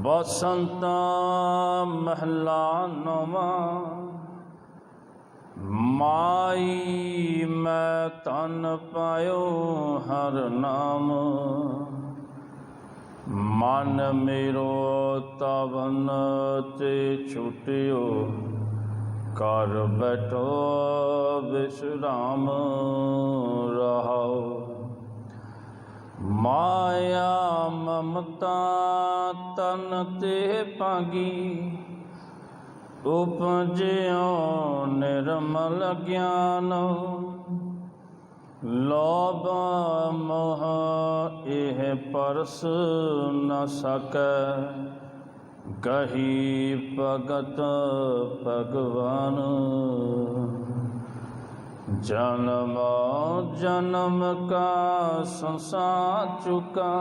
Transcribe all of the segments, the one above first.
बसंत महला नवा माई मैं तन पायो हर नाम। मन मेरो तवन ते छुटियो कर बैठो विश्राम रहो। माया ममता तन ते भागी उपजियो निर्मल ज्ञान। लोभ मोह एह परस न सकै गही भगत भगवान। जन्म जन्म का संसार चुका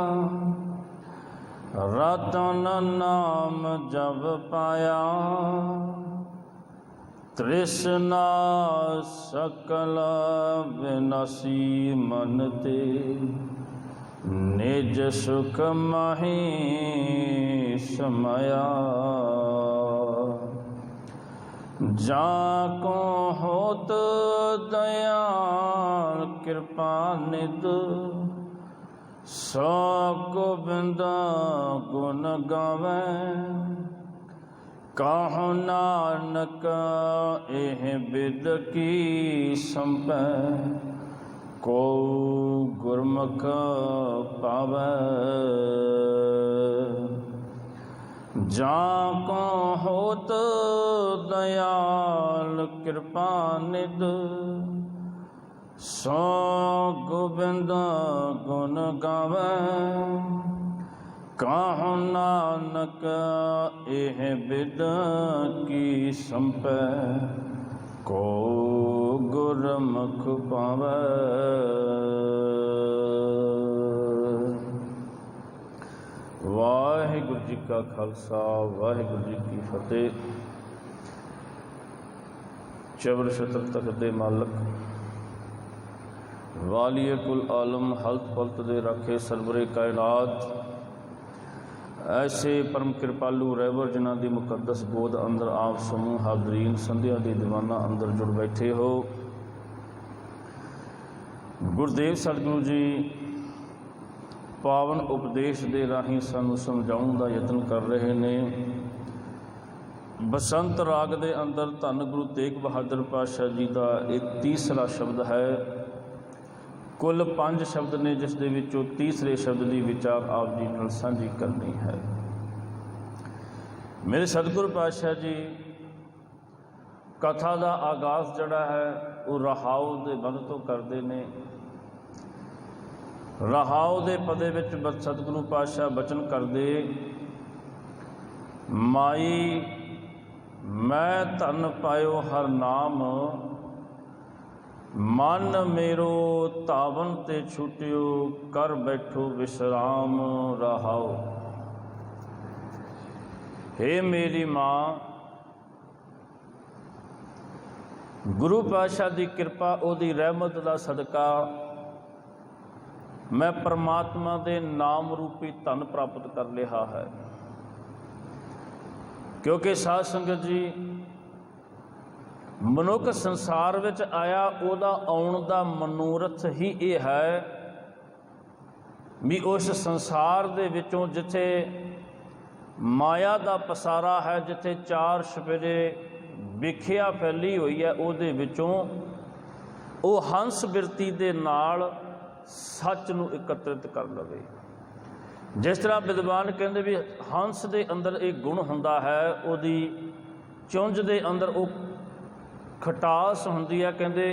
रतन नाम जब पाया। तृष्णा सकल विनाशी मन ते निज सुख माही समया। जाको होत दयाल कृपा निध सो गोबिंद गुण गावे। कहो नानक एह बिद की संपै को गुरमुख पावै। जाको होत दयाल कृपा निध सो गोबिंद गुण गावे। कहो नानक एह बिद की संपै को गुरमुख पावै। वाहिगुरु जी का खालसा वाहिगुरु जी की फतेह। चबर छत्र तख्त दे मालक वालिए कुल आलम हल्त पलत दे राखे सरवरे कायनात ऐसे परम कृपालू रहबर जिन्हां दी मुकद्दस गोद अंदर आप समूह हाजरीन संध्या दी दीवाना अंदर जुड़ बैठे हो। गुरुदेव सतगुरु जी पावन उपदेश दे राही सानू समझाउण दा यतन कर रहे ने। बसंत राग दे अंदर धन गुरु तेग बहादुर पातशाह जी का एक तीसरा शब्द है। कुल 5 शब्द ने जिस दे विचों तीसरे शब्द की विचार आप जी नाल साझी करनी है। मेरे सतगुरु पातशाह जी कथा का आगाज़ जड़ा है वो रहाऊ के बंद तो करते ने। रहाऊ के पदे विच सतगुरु पातशाह बचन करदे माई मैं धन पायो हर नाम। मन मेरो तावन ते छुटियो कर बैठो विश्राम रहाओ। हे मेरी माँ, गुरु पातशाह की कृपा उहदी रहमत का सदका मैं परमात्मा के नाम रूपी धन प्राप्त कर लिया है। क्योंकि साध संगत जी मनुख संसार विच आया उहदा आउण दा मनोरथ ही ये है भी उस संसार दे विचों जिथे माया दा पसारा है, जिथे चार छपेरे विखिया फैली हुई है, उहदे विचों वो हंस बिरती दे नाल सच नूं एकत्रित कर लवे। जिस तरह विद्वान कहते भी हंस दे अंदर एक गुण हुंदा है, उहदी चुंझ दे अंदर वो खटास हुंदी है। कहते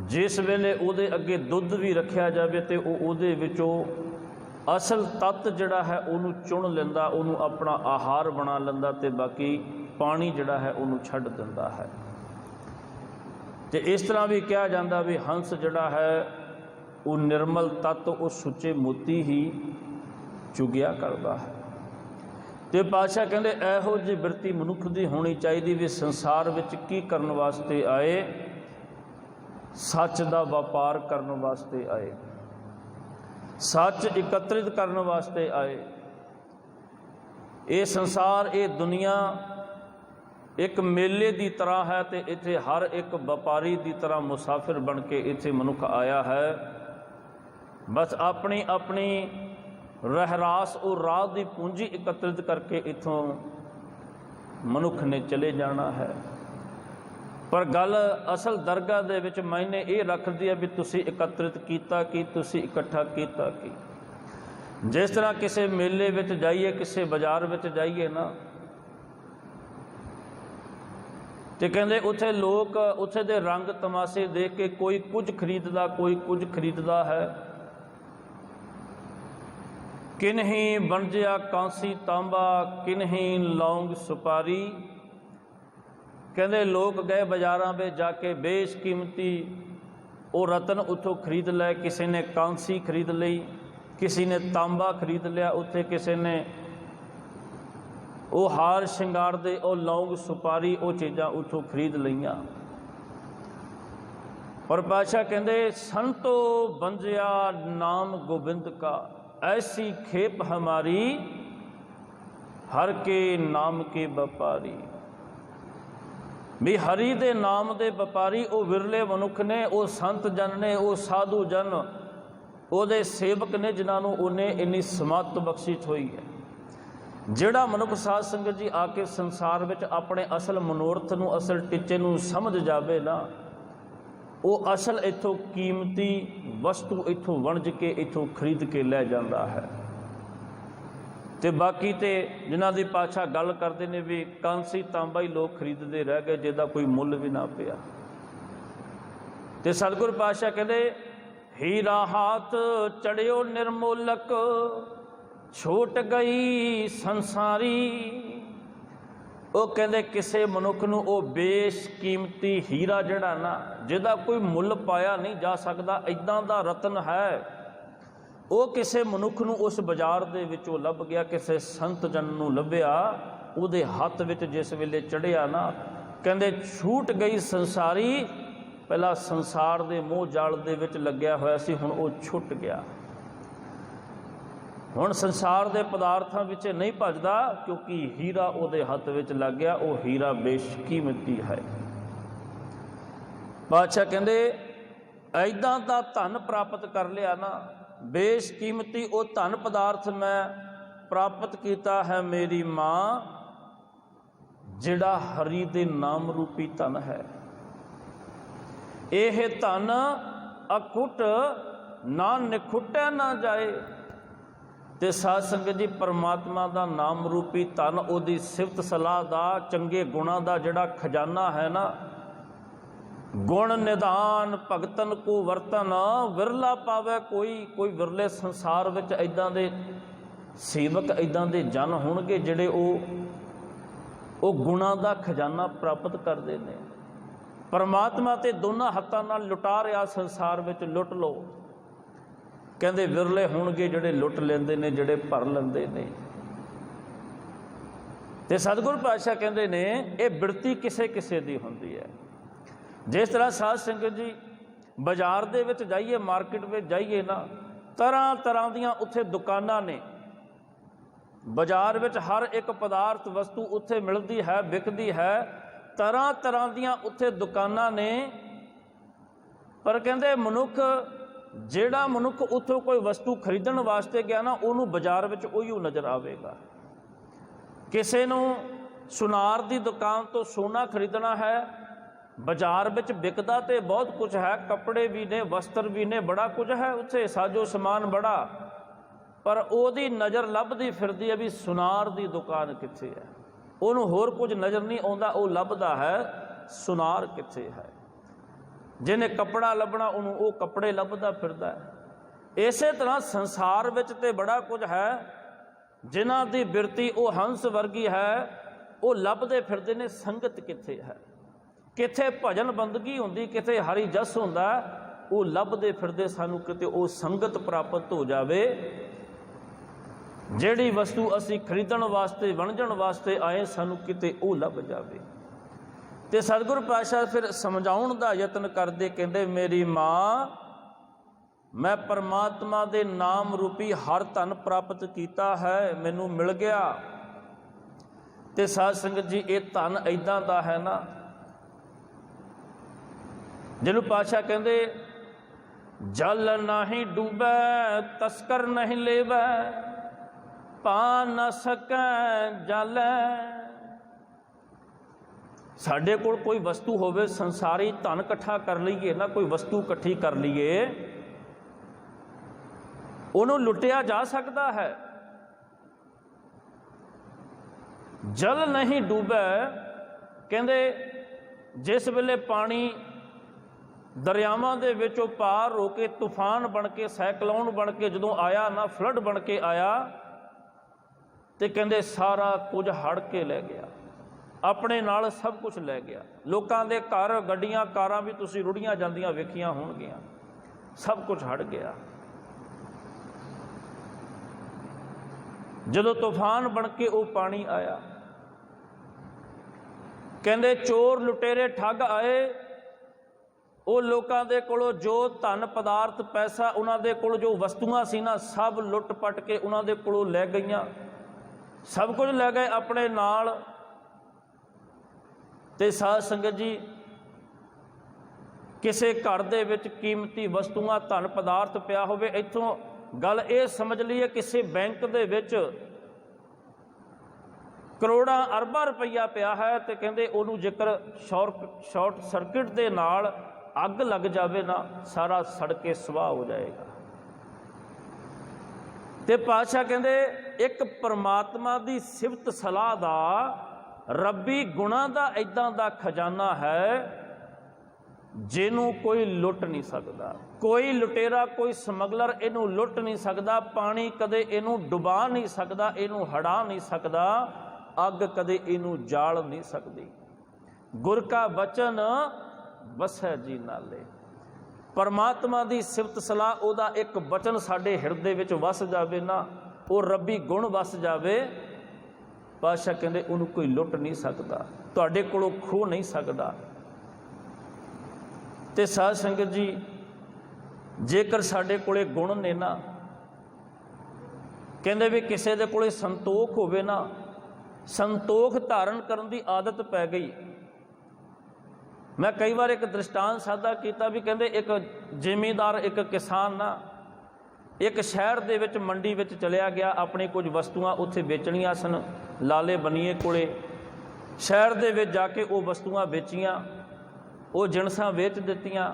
जिस वेले उहदे अगे दुध भी रखिया जाए तो उहदे विचों असल तत्त जिहड़ा है उहनूं चुन लैंदा, उहनूं अपना आहार बना लैंदा ते बाकी पानी जिहड़ा है उहनूं छड्ड दिंदा है। तो इस तरह भी कहा जाता भी हंस जिहड़ा है वो निर्मल तत्त वो सुच्चे मोती ही चुगिया करता है। तो पातशाह कहते इहो जी बिरती मनुख की होनी चाहिए भी संसार विच की करन वास्ते आए, सच का व्यापार करन वास्ते आए, सच एकत्रित करन वास्ते आए। ये संसार, ये दुनिया एक मेले की तरह है, तो इत्थे हर एक व्यापारी की तरह मुसाफिर बन के इत्थे मनुख आया है। बस अपनी अपनी रहरास और राह की पूंजी एकत्रित करके इत्थों मनुख ने चले जाना है। पर गल असल दरगाह दे विच मायने ये रखती है भी तुसी एकत्रित कीता की, तुसी इकट्ठा कीता की। जिस तरह किसी मेले विच जाइए, किसी बाजार विच जाइए ना, तो कहते उत्थे लोग उत्थे दे रंग तमाशे देख के कोई कुछ खरीददा, कोई कुछ खरीददा है। किन्ही बनजिया कांसी तांबा, किन्ही लौंग सुपारी। कहते लोग गए बाजारां में जाके बेशकीमती वो रतन उतों खरीद लै। किसी ने कांसी खरीद ली, किसी ने तांबा खरीद लिया, उत्थे किसी ने वो हार श्रृंगार दे वो लौंग सुपारी वो चीज़ां उतों खरीद लईयां। और पातशाह कहते संतो बंजिया नाम गोबिंद का, ऐसी खेप हमारी हर के नाम के व्यापारी। भी हरि दे नाम दे व्यापारी वो विरले मनुख ने, वो संत जन ने, वो साधु जन, वो सेवक ने जिन्होंने उन्हें इन्नी समत बख्शिश हुई है। जिहड़ा मनुख साध संगत जी आके संसार में अपने असल मनोरथ नूं, असल टिचे नूं समझ जावे ना, वो असल इत्थों कीमती वस्तु इत्थों वणज के इत्थों खरीद के लै जाता है। तो बाकी तो जिन्हां दी पातशाह गल करते हैं भी कांसी तांबा ही लोग खरीदते रह गए, जिसका कोई मुल भी ना पिया। तो सतगुर पातशाह कहते हीरा हाथ चढ़ियो निर्मोलक, छूट गई संसारी। वो कहते किसी मनुख नूं वो बेशकीमती हीरा जिहड़ा ना, जिहदा कोई मुल पाया नहीं जा सकता, इदां दा रतन है, वो किसी मनुख नूं उस बाजार दे विचों लभ गया, किसी संत जन नूं लभ्या, उहदे हत्थ विच जिस वेले चढ़िया ना, कहते छूट गई संसारी। पहला संसार दे मोह जाल दे विच लग्या होया सी, हुण वो छुट गया। हुण संसार दे पदार्थां विच नहीं भजदा, क्योंकि हीरा उहदे हत्थ विच लग गया। वो हीरा बेशकीमती है। बादशाह कहंदे ऐदां दा धन प्राप्त कर लिया ना, बेशकीमती वो धन पदार्थ मैं प्राप्त किया है मेरी माँ, जिहड़ा हरि दे नाम रूपी धन है। यह धन अकुट ना निखुटै ना जाए। तो साध संगत जी परमात्मा का नाम रूपी धन, उहदी सिफत सलाह का, चंगे गुणों का जिहड़ा खजाना है ना, गुण निधान भगतन को वर्तन विरला पावे कोई। कोई विरले संसार विच इदां दे सेवक, इदां दे जन होणगे जिहड़े वो गुणां दा खजाना प्राप्त करते हैं। परमात्मा ते दोनों हत्थां नाल लुटा रहा संसार विच, लुट लो। कहंदे विरले होणगे जिहड़े लुट लैंदे ने, जिहड़े भर लैंदे ने। ते सतगुर पातशाह कहंदे ने ये बिरती किसे किसे दी हुंदी है। जिस तरह साध संगत जी बाजार दे विच जाइए, मार्केट में जाइए ना, तरह तरह दियां उत्थे दुकानां ने। बाजार विच हर एक पदार्थ वस्तु उत्थे मिलती है, विकदी है, तरह तरह दियां उत्थे दुकानां ने। पर कहंदे मनुख, जिहड़ा मनुख उत्थों कोई वस्तु खरीदण वास्ते गया ना, उहनूं बाजार विच उही नज़र आवेगा। किसी नूं सुनार दी दुकान तो सोना खरीदना है, बाजार विच विकदा तो बहुत कुछ है, कपड़े भी ने, वस्त्र भी ने, बड़ा कुछ है उत्थे, साजो समान बड़ा। पर ओदी नज़र लभदी फिरदी है भी सुनार दी दुकान कित्थे है। उहनूं होर कुछ नज़र नहीं आउंदा, वो लभदा है सुनार कित्थे है। जिन्हें कपड़ा लभना उहनूं वो कपड़े लभदा फिरदा है। इसे तरह संसार विच ते बड़ा कुछ है, जिन्हां दी बिरती वो हंस वर्गी है, वो लभदे फिरदे ने संगत कित्थे है। किथे भजन बंदगी होंदी, किथे हरि जस होंदा, वो लभदे फिरदे सानू किते वो संगत प्राप्त हो जावे। जिहड़ी वस्तु असी खरीदण वास्ते, वणजण वास्ते आए, सानू किते वो लभ जावे। ते सतगुर पातशाह फिर समझाउण दा यतन करदे कहंदे मेरी माँ, मैं परमात्मा दे नाम रूपी हर धन प्राप्त किया है, मैनू मिल गया। ਤੇ ਸਾਧ ਸੰਗਤ ਜੀ ਇਹ ਧਨ ਇੱਦਾਂ ਦਾ ਹੈ ਨਾ ਜਿਹਨੂੰ ਪਾਤਸ਼ਾਹ ਕਹਿੰਦੇ ਜਲ ਨਾਹੀਂ ਡੂਬੈ ਤਸਕਰ ਨਹੀਂ ਲੇਵੈ ਪਾ ਨਾ ਸਕੈ ਜਲ। ਸਾਡੇ ਕੋਲ ਕੋਈ ਵਸਤੂ ਹੋਵੇ, ਸੰਸਾਰੀ ਧਨ ਇਕੱਠਾ ਕਰ ਲਈਏ ਨਾ, ਕੋਈ ਵਸਤੂ ਇਕੱਠੀ ਕਰ ਲਈਏ, ਉਹਨੂੰ ਲੁੱਟਿਆ ਜਾ ਸਕਦਾ ਹੈ। ਜਲ ਨਹੀਂ ਡੂਬੈ ਕਹਿੰਦੇ ਜਿਸ ਵੇਲੇ ਪਾਣੀ ਦਰਿਆਵਾਂ ਦੇ ਵਿੱਚੋਂ ਪਾਰ ਹੋ ਕੇ ਤੂਫਾਨ ਬਣ ਕੇ ਸਾਈਕਲੋਨ ਬਣ ਕੇ ਜਦੋਂ ਆਇਆ ਨਾ, ਫਲੱਡ ਬਣ ਕੇ ਆਇਆ ਤੇ ਕਹਿੰਦੇ ਸਾਰਾ ਕੁਝ ਹੜ ਕੇ ਲੈ ਗਿਆ, ਆਪਣੇ ਨਾਲ ਸਭ ਕੁਝ ਲੈ ਗਿਆ। ਲੋਕਾਂ ਦੇ ਘਰ ਗੱਡੀਆਂ ਕਾਰਾਂ ਵੀ ਤੁਸੀਂ ਰੁੜੀਆਂ ਜਾਂਦੀਆਂ ਵੇਖੀਆਂ ਹੋਣਗੀਆਂ, ਸਭ ਕੁਝ ਹੜ ਗਿਆ। ਜਦੋਂ ਤੂਫਾਨ ਬਣ ਕੇ ਉਹ ਪਾਣੀ ਆਇਆ, ਕਹਿੰਦੇ ਚੋਰ ਲੁਟੇਰੇ ਠੱਗ ਆਏ, ਉਹ ਲੋਕਾਂ ਦੇ ਕੋਲੋਂ ਜੋ ਧਨ ਪਦਾਰਥ ਪੈਸਾ ਉਹਨਾਂ ਦੇ ਕੋਲ ਜੋ ਵਸਤੂਆਂ ਸੀ ਨਾ ਸਭ ਲੁੱਟ ਪੱਟ ਕੇ ਉਹਨਾਂ ਦੇ ਕੋਲੋਂ ਲੈ ਗਈਆਂ, ਸਭ ਕੁਝ ਲੈ ਗਏ ਆਪਣੇ ਨਾਲ। ਤੇ ਸਾਧ ਸੰਗਤ ਜੀ ਕਿਸੇ ਘਰ ਦੇ ਵਿੱਚ ਕੀਮਤੀ ਵਸਤੂਆਂ ਧਨ ਪਦਾਰਥ ਪਿਆ ਹੋਵੇ, ਇੱਥੋਂ ਗੱਲ ਇਹ ਸਮਝ ਲਈਏ ਕਿਸੇ ਬੈਂਕ ਦੇ ਵਿੱਚ ਕਰੋੜਾਂ ਅਰਬਾਂ ਰੁਪਈਆ ਪਿਆ ਹੈ ਤੇ ਕਹਿੰਦੇ ਉਹਨੂੰ ਜੇਕਰ ਸ਼ਾਰਟ ਸਰਕਿਟ ਦੇ ਨਾਲ ਅੱਗ ਲੱਗ ਜਾਵੇ ਨਾ ਸਾਰਾ ਸੜ ਕੇ ਸਵਾਹ ਹੋ ਜਾਏਗਾ। ਤੇ ਪਾਤਸ਼ਾਹ ਕਹਿੰਦੇ ਇੱਕ ਪਰਮਾਤਮਾ ਦੀ ਸਿਫਤ ਸਲਾਹ ਦਾ ਰੱਬੀ ਗੁਣਾਂ ਦਾ ਇੱਦਾਂ ਦਾ ਖਜ਼ਾਨਾ ਹੈ ਜਿਹਨੂੰ ਕੋਈ ਲੁੱਟ ਨਹੀਂ ਸਕਦਾ, ਕੋਈ ਲੁਟੇਰਾ ਕੋਈ ਸਮਗਲਰ ਇਹਨੂੰ ਲੁੱਟ ਨਹੀਂ ਸਕਦਾ, ਪਾਣੀ ਕਦੇ ਇਹਨੂੰ ਡੁਬਾ ਨਹੀਂ ਸਕਦਾ, ਇਹਨੂੰ ਹੜਾ ਨਹੀਂ ਸਕਦਾ, ਅੱਗ ਕਦੇ ਇਹਨੂੰ ਜਾਲ ਨਹੀਂ ਸਕਦੀ। ਗੁਰ ਕਾ ਬਚਨ ਵਸੈ ਜੀ ਨਾਲੇ। ਪਰਮਾਤਮਾ ਦੀ ਸਿਫਤ ਸਲਾਹ ਉਹਦਾ ਇੱਕ ਬਚਨ ਸਾਡੇ ਹਿਰਦੇ ਵਿੱਚ ਵਸ ਜਾਵੇ ਨਾ, ਉਹ ਰੱਬੀ ਗੁਣ ਵਸ ਜਾਵੇ, ਪਾਤਸ਼ਾਹ ਕਹਿੰਦੇ ਉਹਨੂੰ ਕੋਈ ਲੁੱਟ ਨਹੀਂ ਸਕਦਾ, ਤੁਹਾਡੇ ਕੋਲੋਂ ਖੋਹ ਨਹੀਂ ਸਕਦਾ। ਤੇ ਸਾਧ ਸੰਗਤ ਜੀ ਜੇਕਰ ਸਾਡੇ ਕੋਲੇ ਗੁਣ ਨੇ ਨਾ, ਕਹਿੰਦੇ ਵੀ ਕਿਸੇ ਦੇ ਕੋਲੇ ਸੰਤੋਖ ਹੋਵੇ ਨਾ, ਸੰਤੋਖ ਧਾਰਨ ਕਰਨ ਦੀ ਆਦਤ ਪੈ ਗਈ। ਮੈਂ ਕਈ ਵਾਰ ਇੱਕ ਦ੍ਰਿਸ਼ਟਾਂਤ ਸਾਦਾ ਕੀਤਾ ਵੀ ਕਹਿੰਦੇ ਇੱਕ ਜ਼ਿਮੀਂਦਾਰ ਇੱਕ ਕਿਸਾਨ ਨਾ ਇੱਕ ਸ਼ਹਿਰ ਦੇ ਵਿੱਚ ਮੰਡੀ ਵਿੱਚ ਚਲਿਆ ਗਿਆ, ਆਪਣੀ ਕੁਝ ਵਸਤੂਆਂ ਉੱਥੇ ਵੇਚਣੀਆਂ ਸਨ ਲਾਲੇ ਬਨੀਏ ਕੋਲੇ। ਸ਼ਹਿਰ ਦੇ ਵਿੱਚ ਜਾ ਕੇ ਉਹ ਵਸਤੂਆਂ ਵੇਚੀਆਂ, ਉਹ ਜਿਣਸਾਂ ਵੇਚ ਦਿੱਤੀਆਂ,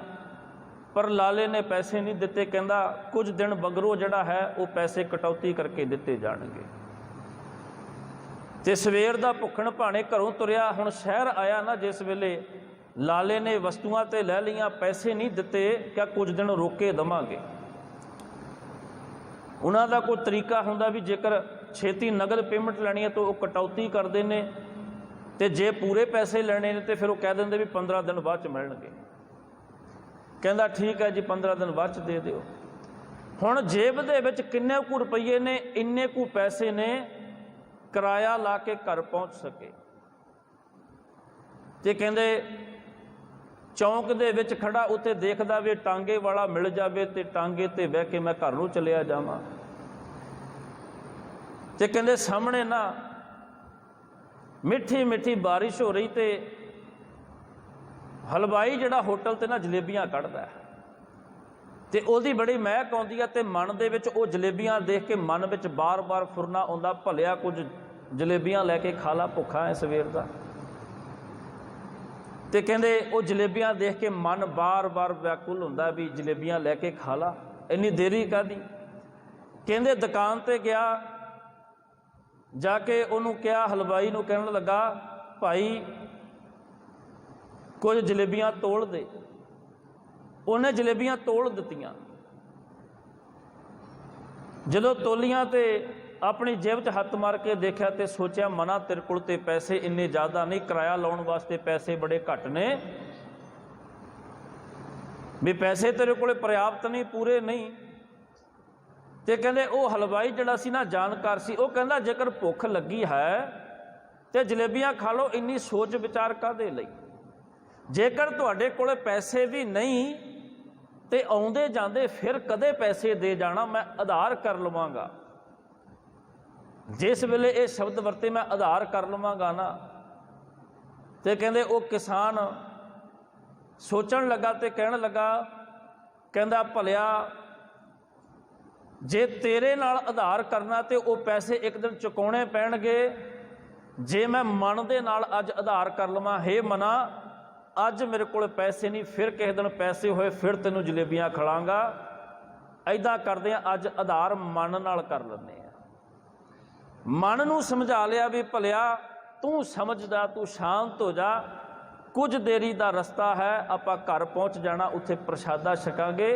ਪਰ ਲਾਲੇ ਨੇ ਪੈਸੇ ਨਹੀਂ ਦਿੱਤੇ। ਕਹਿੰਦਾ ਕੁਝ ਦਿਨ ਮਗਰੋਂ ਜਿਹੜਾ ਹੈ ਉਹ ਪੈਸੇ ਕਟੌਤੀ ਕਰਕੇ ਦਿੱਤੇ ਜਾਣਗੇ। ਤੇ ਸਵੇਰ ਦਾ ਭੁੱਖਣ ਭਾਣੇ ਘਰੋਂ ਤੁਰਿਆ, ਹੁਣ ਸ਼ਹਿਰ ਆਇਆ ਨਾ ਜਿਸ ਵੇਲੇ ਲਾਲੇ ਨੇ ਵਸਤੂਆਂ ਤੇ ਲੈ ਲਈਆਂ, ਪੈਸੇ ਨਹੀਂ ਦਿੱਤੇ, ਕਿਆ ਕੁਝ ਦਿਨ ਰੋਕ ਕੇ ਦੇਵਾਂਗੇ। ਉਹਨਾਂ ਦਾ ਕੋਈ ਤਰੀਕਾ ਹੁੰਦਾ ਵੀ ਜੇਕਰ ਛੇਤੀ ਨਗਦ ਪੇਮੈਂਟ ਲੈਣੀ ਹੈ ਤਾਂ ਉਹ ਕਟੌਤੀ ਕਰਦੇ ਨੇ, ਤੇ ਜੇ ਪੂਰੇ ਪੈਸੇ ਲੈਣੇ ਨੇ ਤੇ ਫਿਰ ਉਹ ਕਹਿ ਦਿੰਦੇ ਵੀ 15 ਦਿਨ ਬਾਅਦ 'ਚ ਮਿਲਣਗੇ। ਕਹਿੰਦਾ ਠੀਕ ਹੈ ਜੀ 15 ਦਿਨ ਬਾਅਦ 'ਚ ਦੇ ਦਿਓ। ਹੁਣ ਜੇਬ ਦੇ ਵਿੱਚ ਕਿੰਨੇ ਕੁ ਰੁਪਈਏ ਨੇ, ਇੰਨੇ ਕੁ ਪੈਸੇ ਨੇ ਕਿਰਾਇਆ ਲਾ ਕੇ ਘਰ ਪਹੁੰਚ ਸਕੇ। ਤੇ ਕਹਿੰਦੇ ਚੌਂਕ ਦੇ ਵਿੱਚ ਖੜਾ ਉੱਤੇ ਦੇਖਦਾ ਵੀ ਟਾਂਗੇ ਵਾਲਾ ਮਿਲ ਜਾਵੇ ਤੇ ਟਾਂਗੇ ਤੇ ਬਹਿ ਕੇ ਮੈਂ ਘਰ ਨੂੰ ਚਲਿਆ ਜਾਵਾਂ। ਤੇ ਕਹਿੰਦੇ ਸਾਹਮਣੇ ਨਾ ਮਿੱਠੀ ਮਿੱਠੀ ਬਾਰਿਸ਼ ਹੋ ਰਹੀ ਤੇ ਹਲਵਾਈ ਜਿਹੜਾ ਹੋਟਲ ਤੇ ਨਾ ਜਲੇਬੀਆਂ ਕੱਢਦਾ ਤੇ ਉਹਦੀ ਬੜੀ ਮਹਿਕ ਆਉਂਦੀ ਆ, ਤੇ ਮਨ ਦੇ ਵਿੱਚ ਉਹ ਜਲੇਬੀਆਂ ਦੇਖ ਕੇ ਮਨ ਵਿੱਚ ਬਾਰ-ਬਾਰ ਫੁਰਨਾ ਆਉਂਦਾ, ਭਲਿਆ ਕੁਝ ਜਲੇਬੀਆਂ ਲੈ ਕੇ ਖਾ ਲਾ, ਭੁੱਖਾ ਹੈ ਸਵੇਰ ਦਾ। ਤੇ ਕਹਿੰਦੇ ਉਹ ਜਲੇਬੀਆਂ ਦੇਖ ਕੇ ਮਨ ਬਾਰ-ਬਾਰ ਵਿਆਕੁਲ ਹੁੰਦਾ ਵੀ ਜਲੇਬੀਆਂ ਲੈ ਕੇ ਖਾ ਲਾ, ਇੰਨੀ ਦੇਰੀ ਕਾਹਦੀ। ਕਹਿੰਦੇ ਦੁਕਾਨ ਤੇ ਗਿਆ, ਜਾ ਕੇ ਉਹਨੂੰ ਕਿਹਾ, ਹਲਵਾਈ ਨੂੰ ਕਹਿਣ ਲੱਗਾ ਭਾਈ ਕੁਝ ਜਲੇਬੀਆਂ ਤੋਲ ਦੇ। ਉਹਨੇ ਜਲੇਬੀਆਂ ਤੋਲ ਦਿੱਤੀਆਂ। ਜਦੋਂ ਤੋਲੀਆਂ ਤੇ ਆਪਣੀ ਜੇਬ 'ਚ ਹੱਥ ਮਾਰ ਕੇ ਦੇਖਿਆ ਤੇ ਸੋਚਿਆ ਮਨਾ ਤੇਰੇ ਕੋਲ ਤੇ ਪੈਸੇ ਇੰਨੇ ਜ਼ਿਆਦਾ ਨਹੀਂ, ਕਿਰਾਇਆ ਲਾਉਣ ਵਾਸਤੇ ਪੈਸੇ ਬੜੇ ਘੱਟ ਨੇ, ਵੀ ਪੈਸੇ ਤੇਰੇ ਕੋਲੇ ਪਰਿਆਪਤ ਨਹੀਂ, ਪੂਰੇ ਨਹੀਂ। ਤੇ ਕਹਿੰਦੇ ਉਹ ਹਲਵਾਈ ਜਿਹੜਾ ਸੀ ਨਾ ਜਾਣਕਾਰ ਸੀ, ਉਹ ਕਹਿੰਦਾ ਜੇਕਰ ਭੁੱਖ ਲੱਗੀ ਹੈ ਤੇ ਜਲੇਬੀਆਂ ਖਾ ਲਓ, ਇੰਨੀ ਸੋਚ ਵਿਚਾਰ ਕਾਹਦੇ ਲਈ। ਜੇਕਰ ਤੁਹਾਡੇ ਕੋਲੇ ਪੈਸੇ ਵੀ ਨਹੀਂ ਤੇ ਆਉਂਦੇ ਜਾਂਦੇ ਫਿਰ ਕਦੇ ਪੈਸੇ ਦੇ ਜਾਣਾ, ਮੈਂ ਉਧਾਰ ਕਰ ਲਵਾਂਗਾ। जिस वेले ये शब्द वरते मैं आधार कर लवांगा ना, तो कहते वो किसान सोचण लगा तो कहण लगा, कहंदा भलिया जे तेरे नाल आधार करना तो वो पैसे एक दिन चुकाने पैणगे। जे मैं मन दे नाल अज आधार कर लवां, हे मना अज मेरे को पैसे नहीं, फिर किसी दिन पैसे होए फिर तेनों जलेबियां खिलांगा। ऐदां करदे आ, अज आधार मन नाल कर लैंदे आ। मन नूं समझा लिया भी भलिया तू समझदा, तू शांत हो जा, कुछ देरी का रस्ता है, आपां घर पहुँच जाना, उत्थे प्रशादा छकांगे,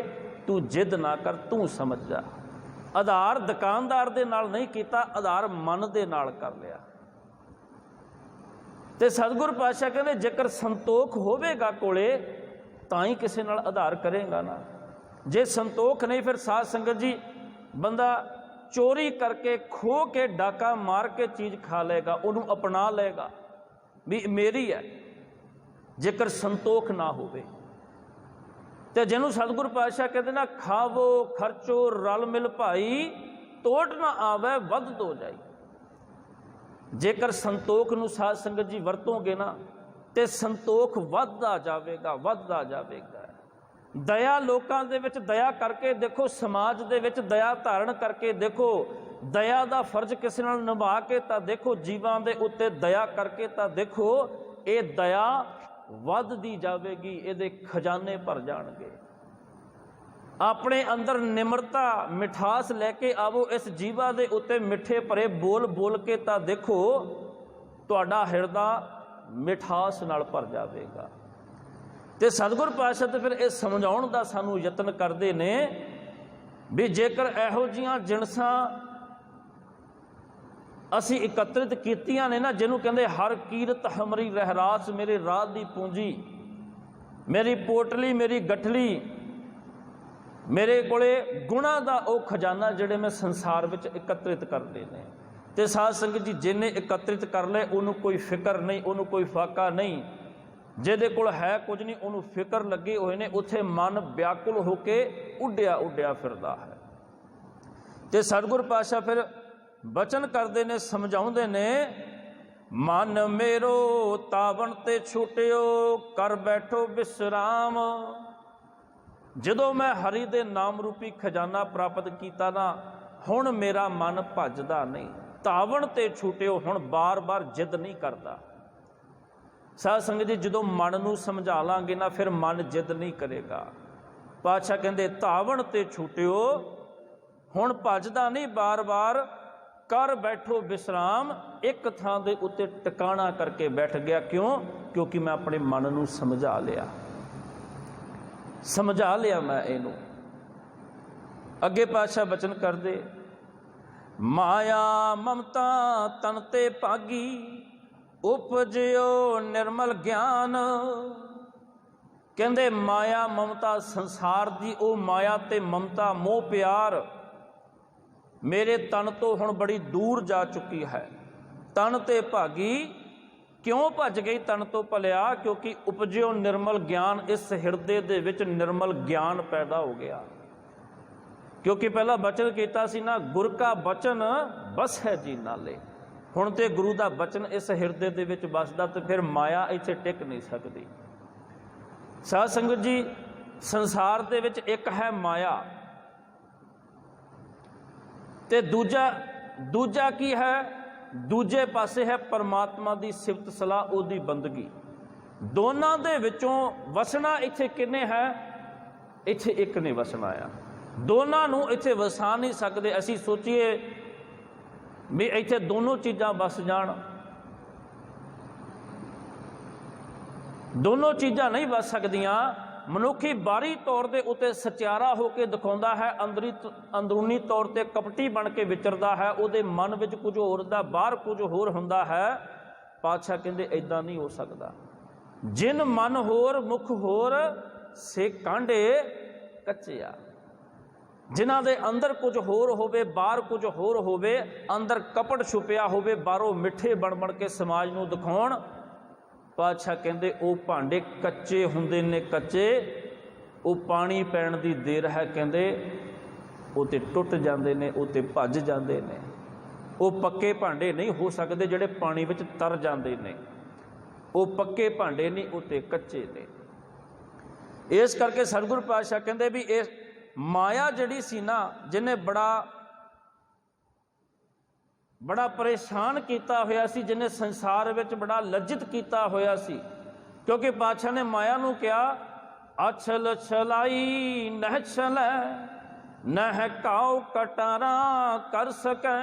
तू जिद ना कर, तू समझ जा। आधार दुकानदार दे नाल नहीं कीता, आधार मन दे नाल कर लिया। ते सतगुर पातशाह कहते जेकर संतोख होवेगा कोले तां ही किसी नाल आधार करेगा ना। जे संतोख नहीं फिर साध संगत जी बंदा चोरी करके खो के डाका मार के चीज़ खा लेगा, उन्होंने अपना लेगा भी मेरी है। जेकर संतोख ना होवे ते जिन्हों सतगुर पातशाह कहते ना खावो खर्चो रल मिल भाई, तोट ना आवे वध दो जाई। जेकर संतोख नूं साध संगत जी वरतोगे ना ते संतोख वधदा जावेगा, वधदा जावेगा। दया लोकां दे विच दया करके देखो, समाज दे विच दया धारण करके देखो, दया दा फर्ज किसी नाल निभा के तां देखो, जीवां दे उत्ते दया करके तां देखो, ये दया वधदी जावेगी, इहदे खजाने भर जाणगे। अपने अंदर निमरता मिठास लैके आवो, इस जीवा दे उत्ते मिठे भरे बोल बोल के तां देखो तुहाडा हिरदा मिठास नाल भर जावेगा। ते सतगुर पातशाह ते फिर ये समझाउण दा सानू यतन करदे ने भी जेकर इहो जिहियां जिणसां असी एकत्रित कीतियां ने ना, जिन्हों कहते हर कीरत हमरी रहरास, मेरे राह दी पूंजी, मेरी पोटली मेरी गठली, मेरे कोले गुणा दा ओ खजाना जिहड़े मैं संसार विच एकत्रित करदे ने। ते साध संगत जी जिन्हें एकत्रित कर ले उन्होंने कोई फिक्र नहीं, उन्होंने कोई फाका नहीं, जिहदे कोल है कुछ नहीं उन्होंने फिक्र लगे हुए ने, उत्थे मन व्याकुल होके उड्डिया उड्डिया फिरदा है। ते सतगुर पातशाह फिर बचन करते ने, समझाउंदे ने, मन मेरो तावन ते छूटियो कर बैठो विश्राम। जदों मैं हरि दे नाम रूपी खजाना प्राप्त किया ना, हुण मेरा मन भजदा नहीं, तावन ते छूटियो, हुण बार बार जिद नहीं करता। साध संगत जी जदों मन नूं समझा लांगे ना फिर मन जिद नहीं करेगा। पातशाह कहंदे तावन ते छूटियो, हुण भजदा नहीं, बार बार कर बैठो विश्राम, एक थां दे उत्ते टिकाणा करके बैठ गया। क्यों? क्योंकि मैं अपने मन नूं समझा लिया, समझा लिया मैं इनू। अगे पातशाह बचन करदे, माया ममता तन ते भागी, उपजियो निर्मल ज्ञान। कहंदे माया ममता संसार दी ओ माया ते ममता मोह प्यार मेरे तन तो हुण बड़ी दूर जा चुकी है। तन ते भागी, क्यों भज गई तन तो भलिया? क्योंकि उपजियो निर्मल ज्ञान, इस हिरदे दे विच निर्मल ज्ञान पैदा हो गया। क्योंकि पहला बचन किया सी ना, गुर का बचन बस है जी नाले। हुण ते गुरु का बचन इस हिरदे दे विच बसदा ते फिर माया इत्थे टिक नहीं सकती। साध संगत जी संसार दे विच एक है माया ते दूजा की है, दूजे पासे है परमात्मा की सिफत सलाह, उहदी बंदगी। दोनों दे विचों वसना इत्थे किने है? इत्थे एक ने वसना आ। दोनों नूं इत्थे वसा नहीं सकते। असी सोचिए भी इत्थे दोनों चीज़ां वस जाण, दोनों चीज़ां नहीं वस सकदियां। मनुखी बाहरी तौर के उत्ते सचियारा होकर दिखाता है, अंदरूनी तौर पर कपटी बन के विचरदा है, उहदे मन विच कुछ होर दा बाहर कुछ होर हुंदा है। पातशाह कहंदे इदां नहीं हो सकता। जिन मन होर मुख होर से कांडे कच्चे आ। जिन्हां दे अंदर कुछ होर होवे बाहर कुछ होर होवे, अंदर कपट छुपिया होवे बाहरों मिठे बन बन के समाज नूं दिखाउण। पातशाह कहंदे वो भांडे कच्चे हुंदे ने, कच्चे वो पानी पैण दी देर है, कहंदे वो ते टुट जांदे ने, वो ते भज जांदे ने। ਉਹ ਪੱਕੇ ਭਾਂਡੇ ਨਹੀਂ ਹੋ ਸਕਦੇ ਜਿਹੜੇ ਪਾਣੀ ਵਿੱਚ ਤਰ ਜਾਂਦੇ ਨੇ। ਉਹ ਪੱਕੇ ਭਾਂਡੇ ਨਹੀਂ, ਉਹ ਤੇ ਕੱਚੇ ਨੇ। ਇਸ ਕਰਕੇ ਸਤਿਗੁਰੂ ਪਾਤਸ਼ਾਹ ਕਹਿੰਦੇ ਵੀ ਇਹ ਮਾਇਆ ਜਿਹੜੀ ਸੀ ਨਾ, ਜਿਹਨੇ ਬੜਾ ਪਰੇਸ਼ਾਨ ਕੀਤਾ ਹੋਇਆ ਸੀ, ਜਿਹਨੇ ਸੰਸਾਰ ਵਿੱਚ ਬੜਾ ਲੱਜਿਤ ਕੀਤਾ ਹੋਇਆ ਸੀ। ਕਿਉਂਕਿ ਪਾਤਸ਼ਾਹ ਨੇ ਮਾਇਆ ਨੂੰ ਕਿਹਾ, ਅਛਲ ਛਲਾਈ ਨਹਿ ਛਲੈ ਨਹਿ ਕਾਉ ਕਟਾਰਾ ਕਰ ਸਕੈ।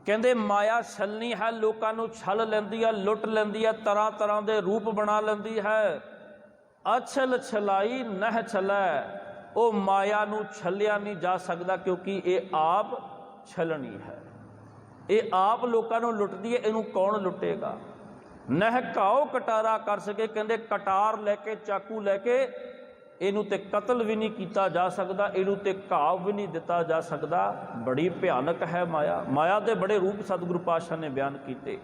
ਕਹਿੰਦੇ ਮਾਇਆ ਛਲਣੀ ਹੈ, ਲੋਕਾਂ ਨੂੰ ਛਲ ਲੈਂਦੀ ਹੈ, ਲੁੱਟ ਲੈਂਦੀ ਹੈ, ਤਰ੍ਹਾਂ ਤਰ੍ਹਾਂ ਦੇ ਰੂਪ ਬਣਾ ਲੈਂਦੀ ਹੈ। ਅਛਲ ਛਲਾਈ ਨਹਿ ਛਲੈ, ਉਹ ਮਾਇਆ ਨੂੰ ਛਲਿਆ ਨਹੀਂ ਜਾ ਸਕਦਾ, ਕਿਉਂਕਿ ਇਹ ਆਪ ਛਲਣੀ ਹੈ, ਇਹ ਆਪ ਲੋਕਾਂ ਨੂੰ ਲੁੱਟਦੀ ਹੈ, ਇਹਨੂੰ ਕੌਣ ਲੁੱਟੇਗਾ। ਨਹਿ ਘਾਉ ਕਟਾਰਾ ਕਰ ਸਕੇ, ਕਹਿੰਦੇ ਕਟਾਰ ਲੈ ਕੇ, ਚਾਕੂ ਲੈ ਕੇ ਇਹਨੂੰ ਤੇ ਕਤਲ ਵੀ ਨਹੀਂ ਕੀਤਾ ਜਾ ਸਕਦਾ, ਇਹਨੂੰ ਤੇ ਘਾਵ ਵੀ ਨਹੀਂ ਦਿੱਤਾ ਜਾ ਸਕਦਾ। ਬੜੀ ਭਿਆਨਕ ਹੈ ਮਾਇਆ। ਮਾਇਆ ਦੇ ਬੜੇ ਰੂਪ ਸਤਿਗੁਰੂ ਪਾਤਸ਼ਾਹ ਨੇ ਬਿਆਨ ਕੀਤੇ।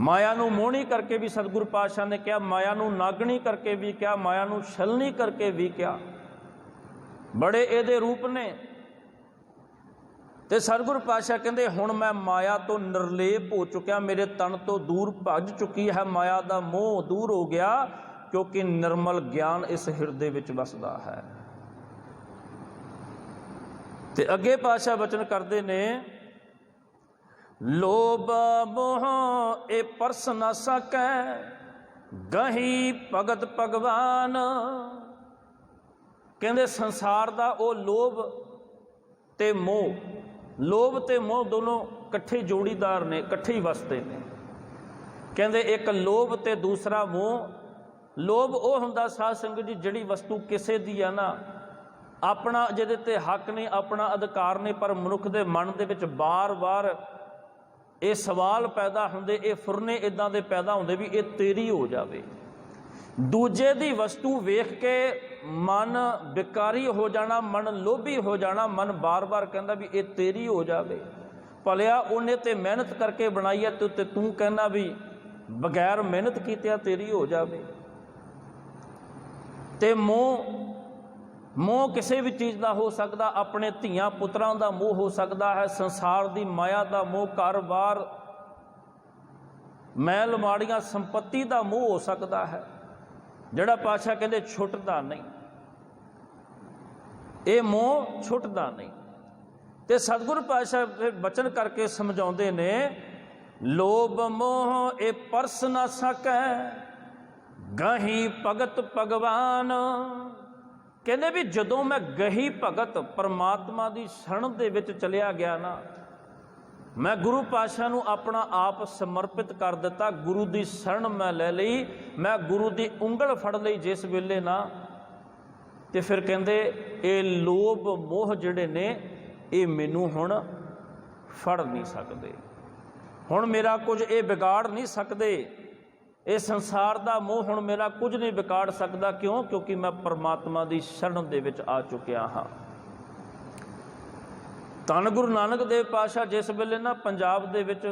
ਮਾਇਆ ਨੂੰ ਮੋਹਣੀ ਕਰਕੇ ਵੀ ਸਤਿਗੁਰੂ ਪਾਤਸ਼ਾਹ ਨੇ ਕਿਹਾ, ਮਾਇਆ ਨੂੰ ਨਾਗਣੀ ਕਰਕੇ ਵੀ ਕਿਹਾ, ਮਾਇਆ ਨੂੰ ਛਲਣੀ ਕਰਕੇ ਵੀ ਕਿਹਾ। ਬੜੇ ਇਹਦੇ ਰੂਪ ਨੇ। ਤੇ ਸਤਿਗੁਰੂ ਪਾਤਸ਼ਾਹ ਕਹਿੰਦੇ ਹੁਣ ਮੈਂ ਮਾਇਆ ਤੋਂ ਨਿਰਲੇਪ ਹੋ ਚੁੱਕਿਆ, ਮੇਰੇ ਤਨ ਤੋਂ ਦੂਰ ਭੱਜ ਚੁੱਕੀ ਹੈ ਮਾਇਆ ਦਾ ਮੋਹ, ਦੂਰ ਹੋ ਗਿਆ, ਕਿਉਂਕਿ ਨਿਰਮਲ ਗਿਆਨ ਇਸ ਹਿਰਦੇ ਵਿੱਚ ਵਸਦਾ ਹੈ। ਤੇ ਅੱਗੇ ਪਾਤਸ਼ਾਹ ਬਚਨ ਕਰਦੇ ਨੇ, ਲੋਭ ਮੋਹ ਇਹ ਪਰਸ ਨਾ ਸਕੈ ਗਹੀ ਭਗਤ ਭਗਵਾਨ। ਕਹਿੰਦੇ ਸੰਸਾਰ ਦਾ ਉਹ ਲੋਭ ਤੇ ਮੋਹ, ਲੋਭ ਤੇ ਮੋਹ ਦੋਨੋਂ ਇਕੱਠੇ ਜੋੜੀਦਾਰ ਨੇ, ਇਕੱਠੇ ਹੀ ਵਸਦੇ ਨੇ। ਕਹਿੰਦੇ ਇੱਕ ਲੋਭ ਤੇ ਦੂਸਰਾ ਮੋਹ। ਲੋਭ ਉਹ ਹੁੰਦਾ ਸਾਧ ਸੰਗਤ ਜੀ ਜਿਹੜੀ ਵਸਤੂ ਕਿਸੇ ਦੀ ਆ ਨਾ, ਆਪਣਾ ਜਿਹਦੇ ਤੇ ਹੱਕ ਨਹੀਂ, ਆਪਣਾ ਅਧਿਕਾਰ ਨਹੀਂ, ਪਰ ਮਨੁੱਖ ਦੇ ਮਨ ਦੇ ਵਿੱਚ ਵਾਰ-ਵਾਰ ਇਹ ਸਵਾਲ ਪੈਦਾ ਹੁੰਦੇ, ਇਹ ਫੁਰਨੇ ਇੱਦਾਂ ਦੇ ਪੈਦਾ ਹੁੰਦੇ ਵੀ ਇਹ ਤੇਰੀ ਹੋ ਜਾਵੇ। ਦੂਜੇ ਦੀ ਵਸਤੂ ਵੇਖ ਕੇ ਮਨ ਵਿਕਾਰੀ ਹੋ ਜਾਣਾ, ਮਨ ਲੋਭੀ ਹੋ ਜਾਣਾ, ਮਨ ਬਾਰ-ਬਾਰ ਕਹਿੰਦਾ ਵੀ ਇਹ ਤੇਰੀ ਹੋ ਜਾਵੇ। ਭਲਿਆ ਉਹਨੇ ਤੇ ਮਿਹਨਤ ਕਰਕੇ ਬਣਾਈ ਹੈ ਤੇ ਤੂੰ ਕਹਿੰਦਾ ਵੀ ਬਗੈਰ ਮਿਹਨਤ ਕੀਤਿਆਂ ਤੇਰੀ ਹੋ ਜਾਵੇ। ਤੇ ਮੋਹ ਕਿਸੇ ਵੀ ਚੀਜ਼ ਦਾ ਹੋ ਸਕਦਾ, ਆਪਣੇ ਧੀਆਂ ਪੁੱਤਰਾਂ ਦਾ ਮੋਹ ਹੋ ਸਕਦਾ ਹੈ, ਸੰਸਾਰ ਦੀ ਮਾਇਆ ਦਾ ਮੋਹ, ਘਰ-ਬਾਰ, ਮਹਿਲ ਮਾੜੀਆਂ ਸੰਪੱਤੀ ਦਾ ਮੋਹ ਹੋ ਸਕਦਾ ਹੈ, ਜਿਹੜਾ ਪਾਤਸ਼ਾਹ ਕਹਿੰਦੇ ਛੁੱਟਦਾ ਨਹੀਂ। ਇਹ ਮੋਹ ਛੁੱਟਦਾ ਨਹੀਂ। ਤੇ ਸਤਿਗੁਰੂ ਪਾਤਸ਼ਾਹ ਫਿਰ ਬਚਨ ਕਰਕੇ ਸਮਝਾਉਂਦੇ ਨੇ, ਲੋਭ ਮੋਹ ਇਹ ਪਰਸ ਨਾ ਸਕੈ ਗਹੀ ਭਗਤ ਭਗਵਾਨ। ਕਹਿੰਦੇ ਵੀ ਜਦੋਂ ਮੈਂ ਗਹੀ ਭਗਤ ਪਰਮਾਤਮਾ ਦੀ ਸ਼ਰਨ ਦੇ ਵਿੱਚ ਚਲਿਆ ਗਿਆ ਨਾ, ਮੈਂ ਗੁਰੂ ਪਾਤਸ਼ਾਹ ਨੂੰ ਆਪਣਾ ਆਪ ਸਮਰਪਿਤ ਕਰ ਦਿੱਤਾ, ਗੁਰੂ ਦੀ ਸ਼ਰਨ ਮੈਂ ਲੈ ਲਈ, ਮੈਂ ਗੁਰੂ ਦੀ ਉਂਗਲ ਫੜ ਲਈ ਜਿਸ ਵੇਲੇ ਨਾ, ਤੇ ਫਿਰ ਕਹਿੰਦੇ ਇਹ ਲੋਭ ਮੋਹ ਜਿਹੜੇ ਨੇ ਇਹ ਮੈਨੂੰ ਹੁਣ ਫੜ ਨਹੀਂ ਸਕਦੇ, ਹੁਣ ਮੇਰਾ ਕੁਝ ਇਹ ਵਿਗਾੜ ਨਹੀਂ ਸਕਦੇ, ਇਹ ਸੰਸਾਰ ਦਾ ਮੋਹ ਹੁਣ ਮੇਰਾ ਕੁਝ ਨਹੀਂ ਵਿਗਾੜ ਸਕਦਾ। ਕਿਉਂ? ਕਿਉਂਕਿ ਮੈਂ ਪਰਮਾਤਮਾ ਦੀ ਸ਼ਰਨ ਦੇ ਵਿੱਚ ਆ ਚੁੱਕਿਆ ਹਾਂ। ਧੰਨ ਗੁਰੂ ਨਾਨਕ ਦੇਵ ਪਾਤਸ਼ਾਹ ਜਿਸ ਵੇਲੇ ਨਾ ਪੰਜਾਬ ਦੇ ਵਿੱਚ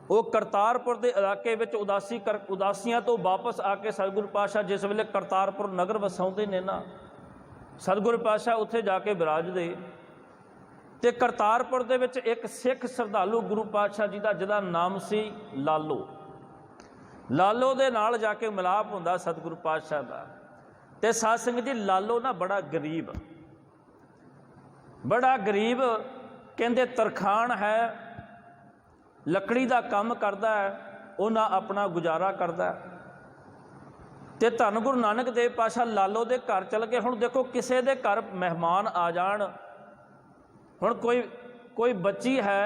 ਉਹ ਕਰਤਾਰਪੁਰ ਦੇ ਇਲਾਕੇ ਵਿੱਚ ਉਦਾਸੀਆਂ ਤੋਂ ਵਾਪਸ ਆ ਕੇ ਸਤਿਗੁਰੂ ਪਾਤਸ਼ਾਹ ਜਿਸ ਵੇਲੇ ਕਰਤਾਰਪੁਰ ਨਗਰ ਵਸਾਉਂਦੇ ਨੇ ਨਾ, ਸਤਿਗੁਰੂ ਪਾਤਸ਼ਾਹ ਉੱਥੇ ਜਾ ਕੇ ਬਿਰਾਜਦੇ। ਤੇ ਕਰਤਾਰਪੁਰ ਦੇ ਵਿੱਚ ਇੱਕ ਸਿੱਖ ਸ਼ਰਧਾਲੂ ਗੁਰੂ ਪਾਤਸ਼ਾਹ ਜੀ ਦਾ, ਜਿਹਦਾ ਨਾਮ ਸੀ ਲਾਲੋ, ਲਾਲੋ ਦੇ ਨਾਲ ਜਾ ਕੇ ਮਿਲਾਪ ਹੁੰਦਾ ਸਤਿਗੁਰੂ ਪਾਤਸ਼ਾਹ ਦਾ। ਤੇ ਸਾਧ ਸੰਗਤ ਜੀ ਲਾਲੋ ਨਾ ਬੜਾ ਗਰੀਬ, ਕਹਿੰਦੇ ਤਰਖਾਣ ਹੈ, ਲੱਕੜੀ ਦਾ ਕੰਮ ਕਰਦਾ ਹੈ, ਉਹਨਾਂ ਆਪਣਾ ਗੁਜ਼ਾਰਾ ਕਰਦਾ। ਤੇ ਧੰਨ ਗੁਰੂ ਨਾਨਕ ਦੇਵ ਪਾਤਸ਼ਾਹ ਲਾਲੋ ਦੇ ਘਰ ਚਲ ਗਏ। ਹੁਣ ਦੇਖੋ ਕਿਸੇ ਦੇ ਘਰ ਮਹਿਮਾਨ ਆ ਜਾਣ, ਹੁਣ ਕੋਈ ਬੱਚੀ ਹੈ,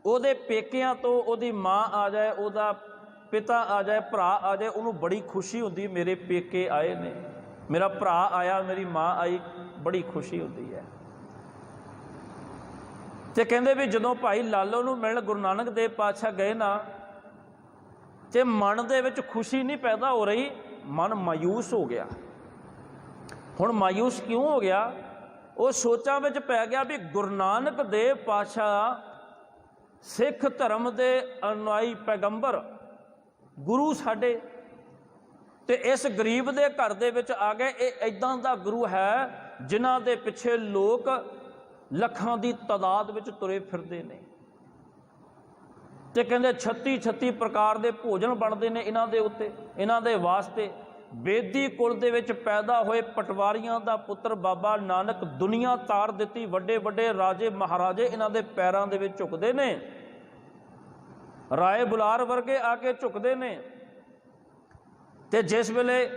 ਉਹਦੇ ਪੇਕਿਆਂ ਤੋਂ ਉਹਦੀ ਮਾਂ ਆ ਜਾਏ, ਉਹਦਾ ਪਿਤਾ ਆ ਜਾਏ, ਭਰਾ ਆ ਜਾਏ, ਉਹਨੂੰ ਬੜੀ ਖੁਸ਼ੀ ਹੁੰਦੀ, ਮੇਰੇ ਪੇਕੇ ਆਏ ਨੇ, ਮੇਰਾ ਭਰਾ ਆਇਆ, ਮੇਰੀ ਮਾਂ ਆਈ, ਬੜੀ ਖੁਸ਼ੀ ਹੁੰਦੀ ਹੈ। ਤੇ ਕਹਿੰਦੇ ਵੀ ਜਦੋਂ ਭਾਈ ਲਾਲੋ ਨੂੰ ਮਿਲਣ ਗੁਰੂ ਨਾਨਕ ਦੇਵ ਪਾਤਸ਼ਾਹ ਗਏ ਨਾ, ਤੇ ਮਨ ਦੇ ਵਿੱਚ ਖੁਸ਼ੀ ਨਹੀਂ ਪੈਦਾ ਹੋ ਰਹੀ, ਮਨ ਮਾਯੂਸ ਹੋ ਗਿਆ। ਹੁਣ ਮਾਯੂਸ ਕਿਉਂ ਹੋ ਗਿਆ? ਉਹ ਸੋਚਾਂ ਵਿੱਚ ਪੈ ਗਿਆ ਵੀ ਗੁਰੂ ਨਾਨਕ ਦੇਵ ਪਾਤਸ਼ਾਹ ਸਿੱਖ ਧਰਮ ਦੇ ਅਨੁਆਈ ਪੈਗੰਬਰ ਗੁਰੂ ਸਾਡੇ, ਤੇ ਇਸ ਗਰੀਬ ਦੇ ਘਰ ਦੇ ਵਿੱਚ ਆ ਗਏ। ਇਹ ਇੱਦਾਂ ਦਾ ਗੁਰੂ ਹੈ ਜਿਨ੍ਹਾਂ ਦੇ ਪਿੱਛੇ ਲੋਕ ਲੱਖਾਂ ਦੀ ਤਾਦਾਦ ਵਿੱਚ ਤੁਰੇ ਫਿਰਦੇ ਨੇ ਤੇ ਕਹਿੰਦੇ 36 ਪ੍ਰਕਾਰ ਦੇ ਭੋਜਨ ਬਣਦੇ ਨੇ ਇਹਨਾਂ ਦੇ ਉੱਤੇ, ਇਹਨਾਂ ਦੇ ਵਾਸਤੇ। ਬੇਦੀ ਕੁਲ ਦੇ ਵਿੱਚ ਪੈਦਾ ਹੋਏ ਪਟਵਾਰੀਆਂ ਦਾ ਪੁੱਤਰ ਬਾਬਾ ਨਾਨਕ ਦੁਨੀਆ ਤਾਰ ਦਿੱਤੀ। ਵੱਡੇ ਵੱਡੇ ਰਾਜੇ ਮਹਾਰਾਜੇ ਇਹਨਾਂ ਦੇ ਪੈਰਾਂ ਦੇ ਵਿੱਚ ਝੁਕਦੇ ਨੇ, ਰਾਏ ਬੁਲਾਰ ਵਰਗੇ ਆ ਕੇ ਝੁਕਦੇ ਨੇ। ਤੇ ਜਿਸ ਵੇਲੇ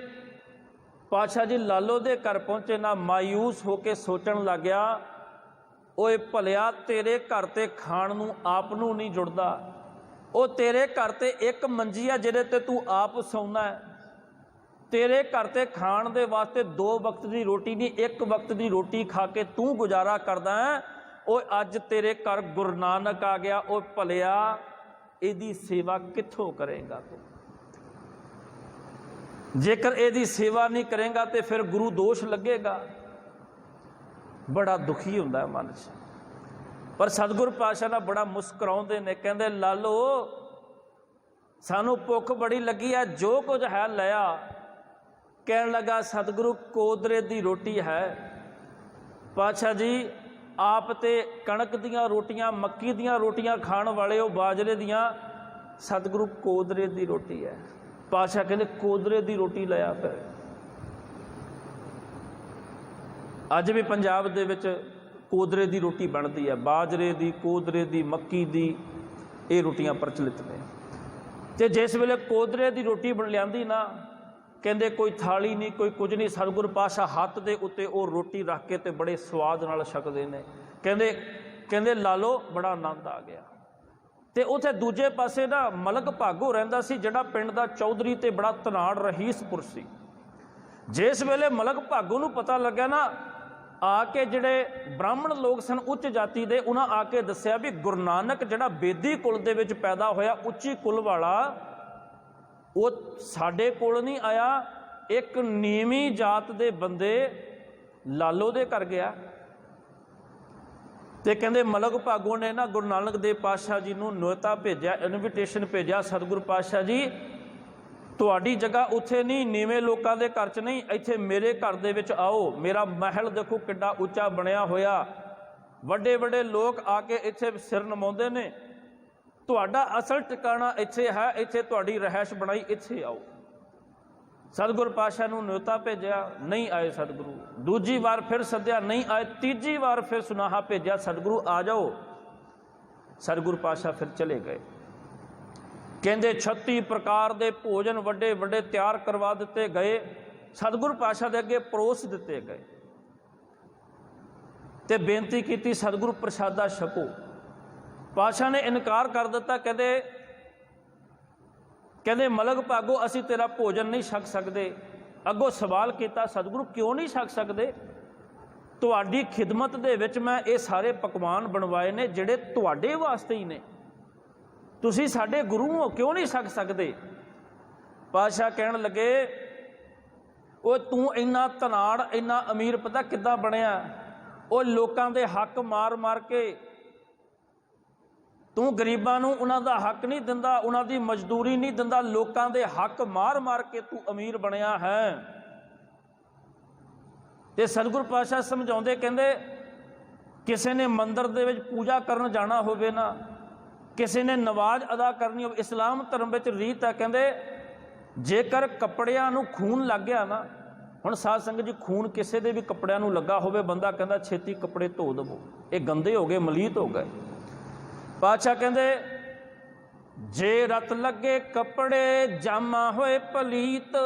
ਪਾਤਸ਼ਾਹ ਜੀ ਲਾਲੋ ਦੇ ਘਰ ਪਹੁੰਚੇ ਨਾ, ਮਾਯੂਸ ਹੋ ਕੇ ਸੋਚਣ ਲੱਗ ਗਿਆ, ਓਏ ਭਲਿਆ ਤੇਰੇ ਘਰ ਤੇ ਖਾਣ ਨੂੰ ਆਪ ਨੂੰ ਨਹੀਂ ਜੁੜਦਾ। ਉਹ ਤੇਰੇ ਘਰ ਤੇ ਇੱਕ ਮੰਜੀ ਆ ਜਿਹਦੇ ਤੇ ਤੂੰ ਆਪ ਸੌਂਦਾ ਹੈ। ਤੇਰੇ ਘਰ ਤੇ ਖਾਣ ਦੇ ਵਾਸਤੇ 2 ਵਕਤ ਦੀ ਰੋਟੀ ਨਹੀਂ, 1 ਵਕਤ ਦੀ ਰੋਟੀ ਖਾ ਕੇ ਤੂੰ ਗੁਜ਼ਾਰਾ ਕਰਦਾ ਹੈ। ਓਏ ਅੱਜ ਤੇਰੇ ਘਰ ਗੁਰੂ ਨਾਨਕ ਆ ਗਿਆ, ਓਏ ਭਲਿਆ ਇਹਦੀ ਸੇਵਾ ਕਿੱਥੋਂ ਕਰੇਗਾ ਤੂੰ? ਜੇਕਰ ਇਹਦੀ ਸੇਵਾ ਨਹੀਂ ਕਰੇਗਾ ਤੇ ਫਿਰ ਗੁਰੂ ਦੋਸ਼ ਲੱਗੇਗਾ। ਬੜਾ ਦੁਖੀ ਹੁੰਦਾ ਮਨ 'ਚ। ਪਰ ਸਤਿਗੁਰ ਪਾਤਸ਼ਾਹ ਨਾਲ ਬੜਾ ਮੁਸਕਰਾਉਂਦੇ ਨੇ, ਕਹਿੰਦੇ ਲਾਲੋ ਸਾਨੂੰ ਭੁੱਖ ਬੜੀ ਲੱਗੀ ਆ, ਜੋ ਕੁਝ ਹੈ ਲਿਆ। ਕਹਿਣ ਲੱਗਾ ਸਤਿਗੁਰੂ ਕੋਦਰੇ ਦੀ ਰੋਟੀ ਹੈ। ਪਾਤਸ਼ਾਹ ਜੀ ਆਪ ਤੇ ਕਣਕ ਦੀਆਂ ਰੋਟੀਆਂ, ਮੱਕੀ ਦੀਆਂ ਰੋਟੀਆਂ ਖਾਣ ਵਾਲੇ ਹੋ, ਬਾਜਰੇ ਦੀਆਂ। ਸਤਿਗੁਰੂ ਕੋਦਰੇ ਦੀ ਰੋਟੀ ਹੈ। ਪਾਤਸ਼ਾਹ ਕਹਿੰਦੇ ਕੋਦਰੇ ਦੀ ਰੋਟੀ ਲਿਆ। ਫਿਰ ਅੱਜ ਵੀ ਪੰਜਾਬ ਦੇ ਵਿੱਚ ਕੋਦਰੇ ਦੀ ਰੋਟੀ ਬਣਦੀ ਹੈ, ਬਾਜਰੇ ਦੀ, ਕੋਦਰੇ ਦੀ, ਮੱਕੀ ਦੀ, ਇਹ ਰੋਟੀਆਂ ਪ੍ਰਚਲਿਤ ਨੇ। ਤੇ ਜਿਸ ਵੇਲੇ ਕੋਦਰੇ ਦੀ ਰੋਟੀ ਬਣ ਲਿਆਂਦੀ ਨਾ, ਕਹਿੰਦੇ ਕੋਈ ਥਾਲੀ ਨਹੀਂ, ਕੋਈ ਕੁਝ ਨਹੀਂ, ਸਤਿਗੁਰੂ ਪਾਤਸ਼ਾਹ ਹੱਥ ਦੇ ਉੱਤੇ ਉਹ ਰੋਟੀ ਰੱਖ ਕੇ ਤੇ ਬੜੇ ਸਵਾਦ ਨਾਲ ਛਕਦੇ ਨੇ। ਕਹਿੰਦੇ ਲਾਲੋ ਬੜਾ ਆਨੰਦ ਆ ਗਿਆ। ਤੇ ਉੱਥੇ ਦੂਜੇ ਪਾਸੇ ਨਾ ਮਲਕ ਭਾਗੋ ਰਹਿੰਦਾ ਸੀ, ਜਿਹੜਾ ਪਿੰਡ ਦਾ ਚੌਧਰੀ ਤੇ ਬੜਾ ਧਨਾੜ ਰਹੀਸਪੁਰ ਸੀ। ਜਿਸ ਵੇਲੇ ਮਲਕ ਭਾਗੋ ਨੂੰ ਪਤਾ ਲੱਗਿਆ ਨਾ, ਆ ਕੇ ਜਿਹੜੇ ਬ੍ਰਾਹਮਣ ਲੋਕ ਸਨ ਉੱਚ ਜਾਤੀ ਦੇ, ਉਹਨਾਂ ਆ ਕੇ ਦੱਸਿਆ ਵੀ ਗੁਰੂ ਨਾਨਕ ਜਿਹੜਾ ਬੇਦੀ ਕੁਲ ਦੇ ਵਿੱਚ ਪੈਦਾ ਹੋਇਆ, ਉੱਚੀ ਕੁਲ ਵਾਲਾ, ਉਹ ਸਾਡੇ ਕੋਲ ਨਹੀਂ ਆਇਆ, ਇੱਕ ਨੀਵੀਂ ਜਾਤ ਦੇ ਬੰਦੇ ਲਾਲੋ ਦੇ ਘਰ ਗਿਆ। ਤੇ ਕਹਿੰਦੇ ਮਲਕ ਭਾਗੋ ਨੇ ਨਾ ਗੁਰੂ ਨਾਨਕ ਦੇਵ ਪਾਤਸ਼ਾਹ ਜੀ ਨੂੰ ਨਿਯੋਤਾ ਭੇਜਿਆ, ਇਨਵੀਟੇਸ਼ਨ ਭੇਜਿਆ, ਸਤਿਗੁਰੂ ਪਾਤਸ਼ਾਹ ਜੀ ਤੁਹਾਡੀ ਜਗ੍ਹਾ ਉੱਥੇ ਨਹੀਂ, ਨੀਵੇਂ ਲੋਕਾਂ ਦੇ ਘਰ 'ਚ ਨਹੀਂ, ਇੱਥੇ ਮੇਰੇ ਘਰ ਦੇ ਵਿੱਚ ਆਓ। ਮੇਰਾ ਮਹਿਲ ਦੇਖੋ ਕਿੱਡਾ ਉੱਚਾ ਬਣਿਆ ਹੋਇਆ, ਵੱਡੇ ਵੱਡੇ ਲੋਕ ਆ ਕੇ ਇੱਥੇ ਸਿਰ ਨਮਾਉਂਦੇ ਨੇ। ਤੁਹਾਡਾ ਅਸਲ ਟਿਕਾਣਾ ਇੱਥੇ ਹੈ, ਇੱਥੇ ਤੁਹਾਡੀ ਰਹਿائش ਬਣਾਈ, ਇੱਥੇ ਆਓ। ਸਤਿਗੁਰੂ ਪਾਤਸ਼ਾਹ ਨੂੰ ਨਿਯੋਤਾ ਭੇਜਿਆ, ਨਹੀਂ ਆਏ ਸਤਿਗੁਰੂ। ਦੂਜੀ ਵਾਰ ਫਿਰ ਸੱਦਿਆ, ਨਹੀਂ ਆਏ। ਤੀਜੀ ਵਾਰ ਫਿਰ ਸੁਨਾਹਾ ਭੇਜਿਆ, ਸਤਿਗੁਰੂ ਆ ਜਾਓ। ਸਤਿਗੁਰੂ ਪਾਤਸ਼ਾਹ ਫਿਰ ਚਲੇ ਗਏ। ਕਹਿੰਦੇ 36 ਪ੍ਰਕਾਰ ਦੇ ਭੋਜਨ ਵੱਡੇ ਵੱਡੇ ਤਿਆਰ ਕਰਵਾ ਦਿੱਤੇ ਗਏ, ਸਤਿਗੁਰੂ ਪਾਤਸ਼ਾਹ ਦੇ ਅੱਗੇ ਪਰੋਸ ਦਿੱਤੇ ਗਏ ਤੇ ਬੇਨਤੀ ਕੀਤੀ ਸਤਿਗੁਰੂ ਪ੍ਰਸ਼ਾਦਾ ਛਕੋ। ਪਾਤਸ਼ਾਹ ਨੇ ਇਨਕਾਰ ਕਰ ਦਿੱਤਾ। ਕਹਿੰਦੇ ਮਲਕ ਭਾਗੋ ਅਸੀਂ ਤੇਰਾ ਭੋਜਨ ਨਹੀਂ ਛਕ ਸਕਦੇ। ਅੱਗੋਂ ਸਵਾਲ ਕੀਤਾ, ਸਤਿਗੁਰੂ ਕਿਉਂ ਨਹੀਂ ਛਕ ਸਕਦੇ? ਤੁਹਾਡੀ ਖਿਦਮਤ ਦੇ ਵਿੱਚ ਮੈਂ ਇਹ ਸਾਰੇ ਪਕਵਾਨ ਬਣਵਾਏ ਨੇ ਜਿਹੜੇ ਤੁਹਾਡੇ ਵਾਸਤੇ ਹੀ ਨੇ, ਤੁਸੀਂ ਸਾਡੇ ਗੁਰੂ ਹੋ, ਕਿਉਂ ਨਹੀਂ ਛਕ ਸਕਦੇ? ਪਾਤਸ਼ਾਹ ਕਹਿਣ ਲੱਗੇ, ਉਹ ਤੂੰ ਇੰਨਾ ਧਨਾੜ, ਇੰਨਾ ਅਮੀਰ ਪਤਾ ਕਿੱਦਾਂ ਬਣਿਆ? ਉਹ ਲੋਕਾਂ ਦੇ ਹੱਕ ਮਾਰ ਮਾਰ ਕੇ ਤੂੰ ਗਰੀਬਾਂ ਨੂੰ ਉਹਨਾਂ ਦਾ ਹੱਕ ਨਹੀਂ ਦਿੰਦਾ, ਉਹਨਾਂ ਦੀ ਮਜ਼ਦੂਰੀ ਨਹੀਂ ਦਿੰਦਾ, ਲੋਕਾਂ ਦੇ ਹੱਕ ਮਾਰ ਮਾਰ ਕੇ ਤੂੰ ਅਮੀਰ ਬਣਿਆ ਹੈ। ਤੇ ਸਤਿਗੁਰੂ ਪਾਤਸ਼ਾਹ ਸਮਝਾਉਂਦੇ, ਕਹਿੰਦੇ ਕਿਸੇ ਨੇ ਮੰਦਿਰ ਦੇ ਵਿੱਚ ਪੂਜਾ ਕਰਨ ਜਾਣਾ ਹੋਵੇ ਨਾ, ਕਿਸੇ ਨੇ ਨਵਾਜ਼ ਅਦਾ ਕਰਨੀ ਹੋਵੇ, ਇਸਲਾਮ ਧਰਮ ਵਿੱਚ ਰੀਤ ਹੈ, ਕਹਿੰਦੇ ਜੇਕਰ ਕੱਪੜਿਆਂ ਨੂੰ ਖੂਨ ਲੱਗ ਗਿਆ ਨਾ, ਹੁਣ ਸਾਧ ਸੰਗਤ ਜੀ ਖੂਨ ਕਿਸੇ ਦੇ ਵੀ ਕੱਪੜਿਆਂ ਨੂੰ ਲੱਗਾ ਹੋਵੇ, ਬੰਦਾ ਕਹਿੰਦਾ ਛੇਤੀ ਕੱਪੜੇ ਧੋ ਦੇਵੋ, ਇਹ ਗੰਦੇ ਹੋ ਗਏ, ਮਲੀਤ ਹੋ ਗਏ। ਪਾਤਸ਼ਾਹ ਕਹਿੰਦੇ ਜੇ ਰਤ ਲੱਗੇ ਕੱਪੜੇ ਜਾਮਾ ਹੋਏ ਪਲੀਤ,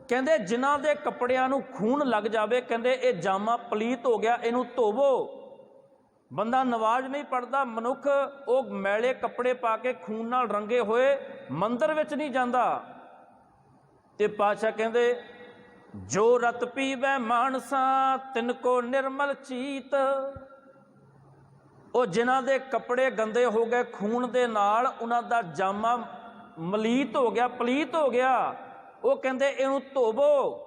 ਕਹਿੰਦੇ ਜਿਨ੍ਹਾਂ ਦੇ ਕੱਪੜਿਆਂ ਨੂੰ ਖੂਨ ਲੱਗ ਜਾਵੇ, ਕਹਿੰਦੇ ਇਹ ਜਾਮਾ ਪਲੀਤ ਹੋ ਗਿਆ, ਇਹਨੂੰ ਧੋਵੋ। ਬੰਦਾ ਨਵਾਜ਼ ਨਹੀਂ ਪੜ੍ਹਦਾ, ਮਨੁੱਖ ਉਹ ਮੈਲੇ ਕੱਪੜੇ ਪਾ ਕੇ ਖੂਨ ਨਾਲ ਰੰਗੇ ਹੋਏ ਮੰਦਿਰ ਵਿੱਚ ਨਹੀਂ ਜਾਂਦਾ। ਤੇ ਪਾਤਸ਼ਾਹ ਕਹਿੰਦੇ ਜੋ ਰਤ ਪੀਵੈ ਮਾਨਸਾ ਤਿਨ ਕੋ ਨਿਰਮਲ ਚੀਤ, ਉਹ ਜਿਨ੍ਹਾਂ ਦੇ ਕੱਪੜੇ ਗੰਦੇ ਹੋ ਗਏ ਖੂਨ ਦੇ ਨਾਲ, ਉਹਨਾਂ ਦਾ ਜਾਮਾ ਮਲੀਤ ਹੋ ਗਿਆ, ਪਲੀਤ ਹੋ ਗਿਆ, ਉਹ ਕਹਿੰਦੇ ਇਹਨੂੰ ਧੋਵੋ।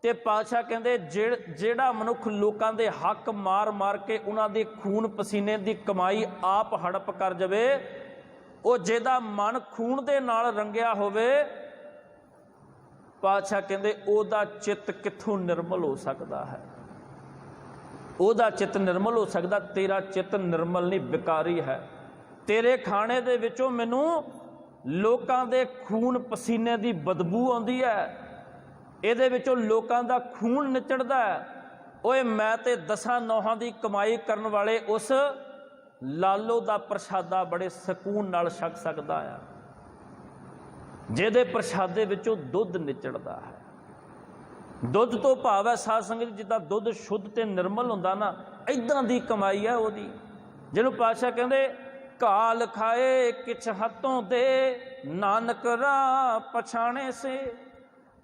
ਤੇ ਪਾਤਸ਼ਾਹ ਕਹਿੰਦੇ ਜਿਹੜਾ ਮਨੁੱਖ ਲੋਕਾਂ ਦੇ ਹੱਕ ਮਾਰ ਮਾਰ ਕੇ ਉਹਨਾਂ ਦੇ ਖੂਨ ਪਸੀਨੇ ਦੀ ਕਮਾਈ ਆਪ ਹੜਪ ਕਰ ਜਾਵੇ, ਉਹ ਜਿਹਦਾ ਮਨ ਖੂਨ ਦੇ ਨਾਲ ਰੰਗਿਆ ਹੋਵੇ, ਪਾਤਸ਼ਾਹ ਕਹਿੰਦੇ ਉਹਦਾ ਚਿੱਤ ਕਿੱਥੋਂ ਨਿਰਮਲ ਹੋ ਸਕਦਾ ਹੈ? ਉਹਦਾ ਚਿੱਤ ਨਿਰਮਲ ਹੋ ਸਕਦਾ। ਤੇਰਾ ਚਿੱਤ ਨਿਰਮਲ ਨਹੀਂ, ਵਿਕਾਰੀ ਹੈ। ਤੇਰੇ ਖਾਣੇ ਦੇ ਵਿੱਚੋਂ ਮੈਨੂੰ ਲੋਕਾਂ ਦੇ ਖੂਨ ਪਸੀਨੇ ਦੀ ਬਦਬੂ ਆਉਂਦੀ ਹੈ, ਇਹਦੇ ਵਿੱਚੋਂ ਲੋਕਾਂ ਦਾ ਖੂਨ ਨਿਚੜਦਾ ਹੈ। ਓਏ ਮੈਂ ਤੇ 10 ਨੌਹਾਂ ਦੀ ਕਮਾਈ ਕਰਨ ਵਾਲੇ ਉਸ ਲਾਲੋ ਦਾ ਪ੍ਰਸ਼ਾਦਾ ਬੜੇ ਸਕੂਨ ਨਾਲ ਛਕ ਸਕਦਾ ਆ, ਜਿਹਦੇ ਪ੍ਰਸ਼ਾਦੇ ਵਿੱਚੋਂ ਦੁੱਧ ਨਿਚੜਦਾ ਹੈ। ਦੁੱਧ ਤੋਂ ਭਾਵ ਹੈ ਸਾਧ ਸੰਗਤ ਜੀ, ਜਿੱਦਾਂ ਦੁੱਧ ਸ਼ੁੱਧ ਤੇ ਨਿਰਮਲ ਹੁੰਦਾ ਨਾ, ਇੱਦਾਂ ਦੀ ਕਮਾਈ ਹੈ ਉਹਦੀ, ਜਿਹਨੂੰ ਪਾਤਸ਼ਾਹ ਕਹਿੰਦੇ ਕਾਲ ਖਾਏ ਕਿਛ ਹੱਥੋਂ ਦੇ, ਨਾਨਕ ਰਾਹ ਪਛਾਣੇ ਸੇ।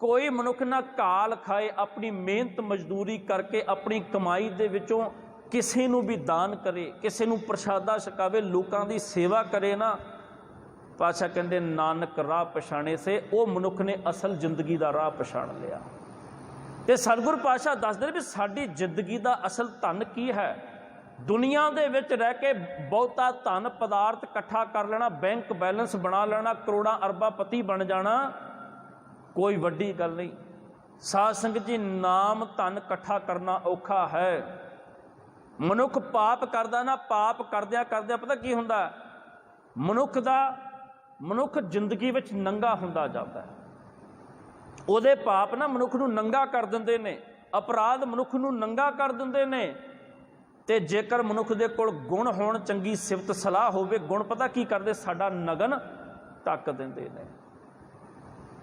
ਕੋਈ ਮਨੁੱਖ ਨਾ ਕਾਲ ਖਾਏ, ਆਪਣੀ ਮਿਹਨਤ ਮਜ਼ਦੂਰੀ ਕਰਕੇ ਆਪਣੀ ਕਮਾਈ ਦੇ ਵਿੱਚੋਂ ਕਿਸੇ ਨੂੰ ਵੀ ਦਾਨ ਕਰੇ, ਕਿਸੇ ਨੂੰ ਪ੍ਰਸ਼ਾਦਾ ਛਕਾਵੇ, ਲੋਕਾਂ ਦੀ ਸੇਵਾ ਕਰੇ ਨਾ, ਪਾਤਸ਼ਾਹ ਕਹਿੰਦੇ ਨਾਨਕ ਰਾਹ ਪਛਾਣੇ ਸੇ, ਉਹ ਮਨੁੱਖ ਨੇ ਅਸਲ ਜ਼ਿੰਦਗੀ ਦਾ ਰਾਹ ਪਛਾਣ ਲਿਆ। ਤੇ ਸਤਿਗੁਰ ਪਾਤਸ਼ਾਹ ਦੱਸਦੇ ਨੇ ਵੀ ਸਾਡੀ ਜ਼ਿੰਦਗੀ ਦਾ ਅਸਲ ਧਨ ਕੀ ਹੈ। ਦੁਨੀਆ ਦੇ ਵਿੱਚ ਰਹਿ ਕੇ ਬਹੁਤਾ ਧਨ ਪਦਾਰਥ ਇਕੱਠਾ ਕਰ ਲੈਣਾ, ਬੈਂਕ ਬੈਲੈਂਸ ਬਣਾ ਲੈਣਾ, ਕਰੋੜਾਂ ਅਰਬਾਂ ਪਤੀ ਬਣ ਜਾਣਾ, ਕੋਈ ਵੱਡੀ ਗੱਲ ਨਹੀਂ। ਸਾਧ ਸੰਗਤ ਜੀ, ਨਾਮ ਧਨ ਇਕੱਠਾ ਕਰਨਾ ਔਖਾ ਹੈ। ਮਨੁੱਖ ਪਾਪ ਕਰਦਾ ਨਾ, ਪਾਪ ਕਰਦਿਆਂ ਕਰਦਿਆਂ ਪਤਾ ਕੀ ਹੁੰਦਾ, ਮਨੁੱਖ ਜ਼ਿੰਦਗੀ ਵਿੱਚ ਨੰਗਾ ਹੁੰਦਾ ਜਾਂਦਾ ਹੈ। ਉਹਦੇ ਪਾਪ ਨਾ ਮਨੁੱਖ ਨੂੰ ਨੰਗਾ ਕਰ ਦਿੰਦੇ ਨੇ, ਅਪਰਾਧ ਮਨੁੱਖ ਨੂੰ ਨੰਗਾ ਕਰ ਦਿੰਦੇ ਨੇ। ਤੇ ਜੇਕਰ ਮਨੁੱਖ ਦੇ ਕੋਲ ਗੁਣ ਹੋਣ, ਚੰਗੀ ਸਿਫਤ ਸਲਾਹ ਹੋਵੇ, ਗੁਣ ਪਤਾ ਕੀ ਕਰਦੇ, ਸਾਡਾ ਨਗਨ ਢੱਕ ਦਿੰਦੇ ਨੇ।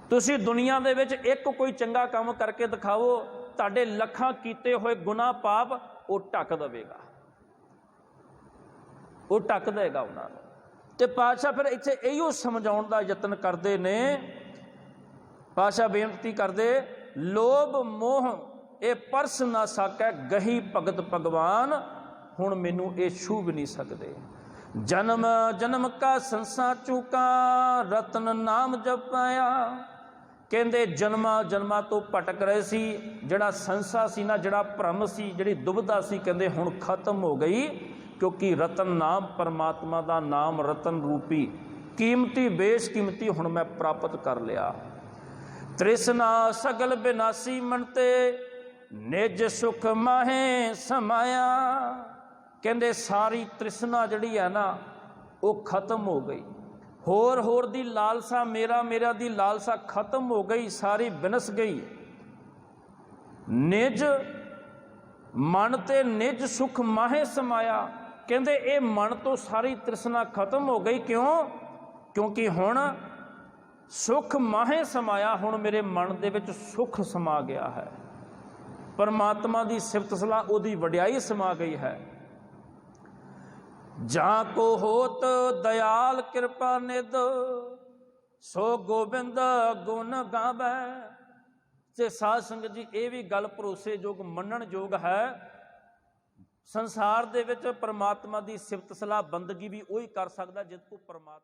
ਤੁਸੀਂ ਦੁਨੀਆ ਦੇ ਵਿੱਚ ਇੱਕ ਕੋਈ ਚੰਗਾ ਕੰਮ ਕਰਕੇ ਦਿਖਾਓ, ਤੁਹਾਡੇ ਲੱਖਾਂ ਕੀਤੇ ਹੋਏ ਗੁਨਾਹ ਪਾਪ ਉਹ ਢੱਕ ਦੇਵੇਗਾ, ਉਹ ਢੱਕ ਦੇਗਾ ਉਹਨਾਂ ਨੂੰ। ਤੇ ਪਾਤਸ਼ਾਹ ਫਿਰ ਇੱਥੇ ਇਹੋ ਸਮਝਾਉਣ ਦਾ ਯਤਨ ਕਰਦੇ ਨੇ। ਪਾਤਸ਼ਾਹ ਬੇਨਤੀ ਕਰਦੇ, ਲੋਭ ਮੋਹ ਇਹ ਪਰਸ ਨਾ ਸਾਕੈ, ਗਹੀ ਭਗਤ ਭਗਵਾਨ, ਹੁਣ ਮੈਨੂੰ ਇਹ ਛੂ ਵੀ ਨਹੀਂ ਸਕਦੇ। ਜਨਮ ਜਨਮ ਕਾ ਸੰਸਾ ਚੂਕਾ, ਰਤਨ ਨਾਮ ਜਪਾਇਆ। ਕਹਿੰਦੇ ਜਨਮਾਂ ਜਨਮਾਂ ਤੋਂ ਭਟਕ ਰਹੇ ਸੀ, ਜਿਹੜਾ ਸੰਸਾ ਸੀ ਨਾ, ਜਿਹੜਾ ਭਰਮ ਸੀ, ਜਿਹੜੀ ਦੁਬਿਧਾ ਸੀ, ਕਹਿੰਦੇ ਹੁਣ ਖਤਮ ਹੋ ਗਈ, ਕਿਉਂਕਿ ਰਤਨ ਨਾਮ ਪਰਮਾਤਮਾ ਦਾ ਨਾਮ ਰਤਨ ਰੂਪੀ ਕੀਮਤੀ ਬੇਸ਼ਕੀਮਤੀ ਹੁਣ ਮੈਂ ਪ੍ਰਾਪਤ ਕਰ ਲਿਆ। ਤ੍ਰਿਸ਼ਨਾ ਸਗਲ ਬਿਨਾਸੀ ਮਨ ਤੇ, ਨਿਜ ਸੁਖ ਮਾਹੇ ਸਮਾਇਆ। ਕਹਿੰਦੇ ਸਾਰੀ ਤ੍ਰਿਸ਼ਨਾ ਜਿਹੜੀ ਹੈ ਨਾ ਉਹ ਖਤਮ ਹੋ ਗਈ, ਹੋਰ ਦੀ ਲਾਲਸਾ, ਮੇਰਾ ਦੀ ਲਾਲਸਾ ਖਤਮ ਹੋ ਗਈ, ਸਾਰੀ ਵਿਨਸ ਗਈ। ਨਿਜ ਮਨ ਤੇ ਨਿਜ ਸੁਖ ਮਾਹੇ ਸਮਾਇਆ। ਕਹਿੰਦੇ ਇਹ ਮਨ ਤੋਂ ਸਾਰੀ ਤ੍ਰਿਸ਼ਨਾ ਖਤਮ ਹੋ ਗਈ। ਕਿਉਂ? ਕਿਉਂਕਿ ਹੁਣ ਸੁਖ ਮਾਹੇ ਸਮਾਇਆ, ਹੁਣ ਮੇਰੇ ਮਨ ਦੇ ਵਿੱਚ ਸੁਖ ਸਮਾ ਗਿਆ ਹੈ, ਪਰਮਾਤਮਾ ਦੀ ਸਿਫਤ ਸਲਾਹ, ਉਹਦੀ ਵਡਿਆਈ ਸਮਾ ਗਈ ਹੈ। ਜਾਂ ਕੋ ਹੋਤ ਦਇਆਲ ਕਿਰਪਾ ਨਿਧ, ਸੋ ਗੋਬਿੰਦ ਗੁਣ ਗਾਵੈ। ਤੇ ਸਾਧ ਸੰਗਤ ਜੀ, ਇਹ ਵੀ ਗੱਲ ਭਰੋਸੇਯੋਗ ਮੰਨਣਯੋਗ ਹੈ। ਸੰਸਾਰ ਦੇ ਵਿੱਚ ਪਰਮਾਤਮਾ ਦੀ ਸਿਫਤ ਸਲਾਹ ਬੰਦਗੀ ਵੀ ਉਹੀ ਕਰ ਸਕਦਾ ਜਿਸ ਕੋ ਪਰਮਾਤਮਾ